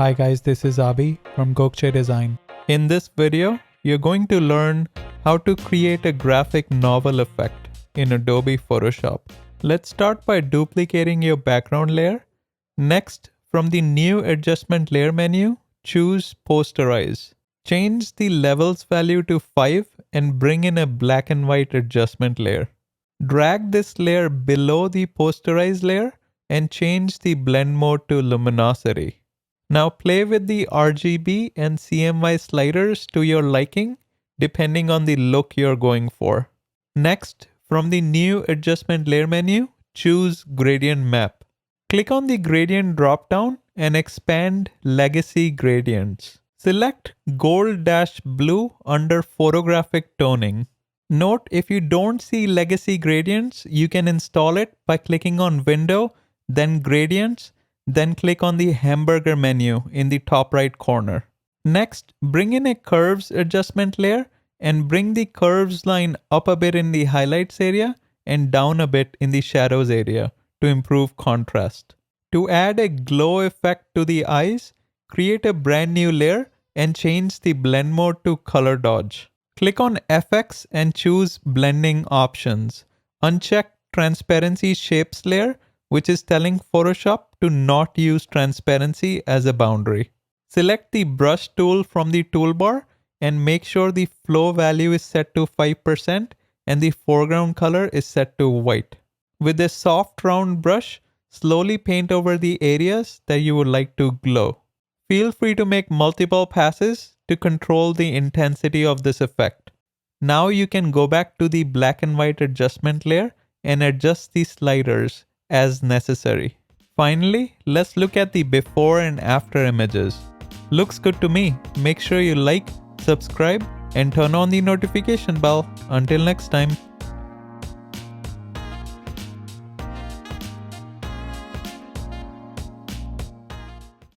Hi guys, this is Abi from Gokche Design. In this video, you're going to learn how to create a graphic novel effect in Adobe Photoshop. Let's start by duplicating your background layer. Next, from the New Adjustment Layer menu, choose Posterize. Change the levels value to 5 and bring in a black and white adjustment layer. Drag this layer below the Posterize layer and change the blend mode to luminosity. Now play with the RGB and CMY sliders to your liking, depending on the look you're going for. Next, from the New Adjustment Layer menu, choose Gradient Map. Click on the Gradient dropdown and expand Legacy Gradients. Select Gold-Blue under Photographic Toning. Note, if you don't see Legacy Gradients, you can install it by clicking on Window, then Gradients, then click on the hamburger menu in the top right corner. Next, bring in a curves adjustment layer and bring the curves line up a bit in the highlights area and down a bit in the shadows area to improve contrast. To add a glow effect to the eyes, create a brand new layer and change the blend mode to color dodge. Click on FX and choose blending options. Uncheck transparency shapes layer, which is telling Photoshop to not use transparency as a boundary. Select the brush tool from the toolbar and make sure the flow value is set to 5% and the foreground color is set to white. With a soft round brush, slowly paint over the areas that you would like to glow. Feel free to make multiple passes to control the intensity of this effect. Now you can go back to the black and white adjustment layer and adjust the sliders as necessary. Finally, let's look at the before and after images. Looks good to me. Make sure you like, subscribe, and turn on the notification bell. Until next time.